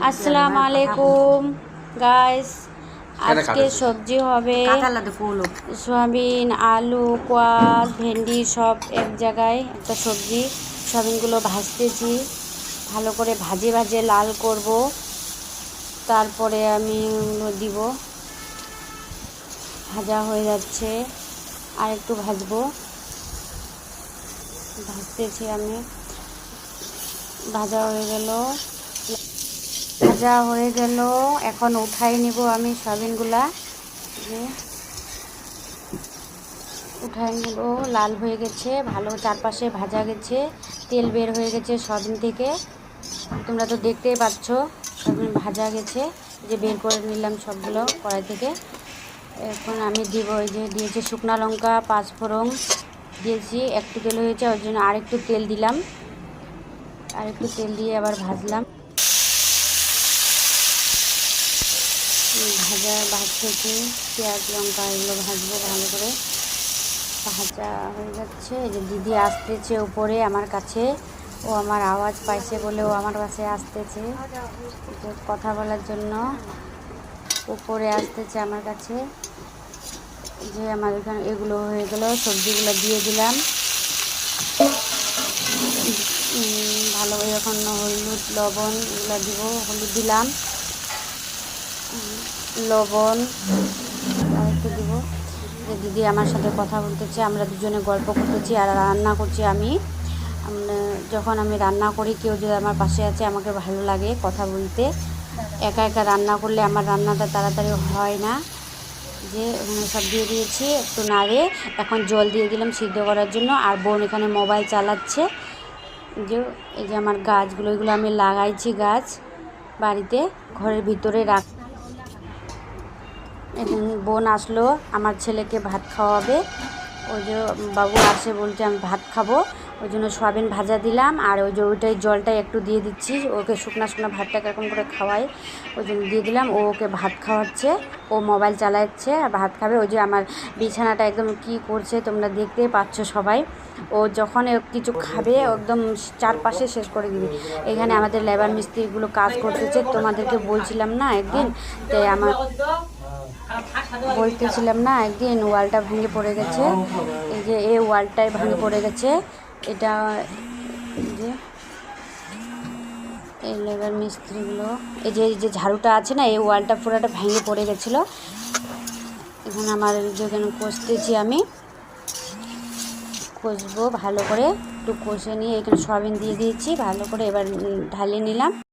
আসসালামু আলাইকুম গাইস, আজকে সবজি হবে সয়াবিন, আলু, কোয়াশ, ভেন্ডি সব এক জায়গায় একটা সবজি। সয়াবিনগুলো ভাজতেছি, ভালো করে ভাজে ভাজে লাল করব, তারপরে আমি দিব। ভাজা হয়ে যাচ্ছে, আর একটু ভাজবো, ভাজতেছি আমি। ভাজা হয়ে গেল, এখন উঠাই নিব আমি সয়াবিনগুলা। উঠাই নিব, লাল হয়ে গেছে, ভালো চারপাশে ভাজা গেছে, তেল বের হয়ে গেছে সয়াবিন থেকে। তোমরা তো দেখতেই পাচ্ছ সয়াবিন ভাজা গেছে, যে বের করে নিলাম সবগুলো কড়াই থেকে। এখন আমি দিব, ওই যে দিয়েছি শুকনো লঙ্কা, পাঁচফোড়ন দিয়েছি, একটু তেল হয়েছে ওই জন্য আরেকটু তেল দিলাম, আরেকটু তেল দিয়ে আবার ভাজলাম। ভাজতেছি পেঁয়াজ লঙ্কা এগুলো ভাজবো ভালো করে। ভাজা হয়ে যাচ্ছে, এই যে দিদি আসতেছে উপরে আমার কাছে, ও আমার আওয়াজ পাইছে বলে ও আমার কাছে আসতেছে, যে কথা বলার জন্য উপরে আসতেছে আমার কাছে। যে আমার এখানে এগুলো হয়ে গেল, সবজিগুলো দিয়ে দিলাম ভালো করে। এখন হলুদ লবণ এগুলো দিব, হলুদ দিলাম, লবণ আরেকটু দিব। যে দিদি আমার সাথে কথা বলতেছে, আমরা দুজনে গল্প করতেছি আর রান্না করছি আমি। যখন আমি রান্না করি, কেউ যদি আমার পাশে আছে আমাকে ভালো লাগে কথা বলতে। একা একা রান্না করলে আমার রান্নাটা তাড়াতাড়ি হয় না। যে ওখানে সব দিয়ে দিয়েছি, একটু নাড়ে এখন জল দিয়ে দিলাম সিদ্ধ করার জন্য। আর বোন এখানে মোবাইল চালাচ্ছে। যে এই যে আমার গাছগুলো, এগুলো আমি লাগাইছি গাছ বাড়িতে, ঘরের ভিতরে রাখ। বোন আসলো আমার ছেলেকে ভাত খাওয়াবে, ওই যে বাবু আসে বলছে আমি ভাত খাবো, ওই জন্য সয়াবিন ভাজা দিলাম। আর ওই যে ওইটাই জলটাই একটু দিয়ে দিচ্ছি, ওকে শুকনা ভাতটা এরকম করে খাওয়াই, ওই জন্য দিয়ে দিলাম। ও ওকে ভাত খাওয়াচ্ছে, ও মোবাইল চালাচ্ছে আর ভাত খাবে। ওই যে আমার বিছানাটা একদম কি করছে তোমরা দেখতেই পাচ্ছ সবাই। ও যখন কিছু খাবে একদম চারপাশে শেষ করে দিবে। এখানে আমাদের লেবার মিস্ত্রিগুলো কাজ করতেছে, তোমাদেরকে বলছিলাম না একদিন, একদিন ওয়ালটা ভেঙে পড়ে গেছে। এই যে এই ওয়ালটাই ভেঙে পড়ে গেছে, এটা যে এই লেবার মিস্ত্রিগুলো, এই যে ঝাড়ুটা আছে না, এই ওয়ালটা পুরোটা ভেঙে পড়ে গেছিলো। এখানে আমার যেখানে কষতেছি আমি, কষবো ভালো করে, একটু কষে নিয়ে এখানে সয়াবিন দিয়ে দিয়েছি ভালো করে, এবার ঢালিয়ে নিলাম।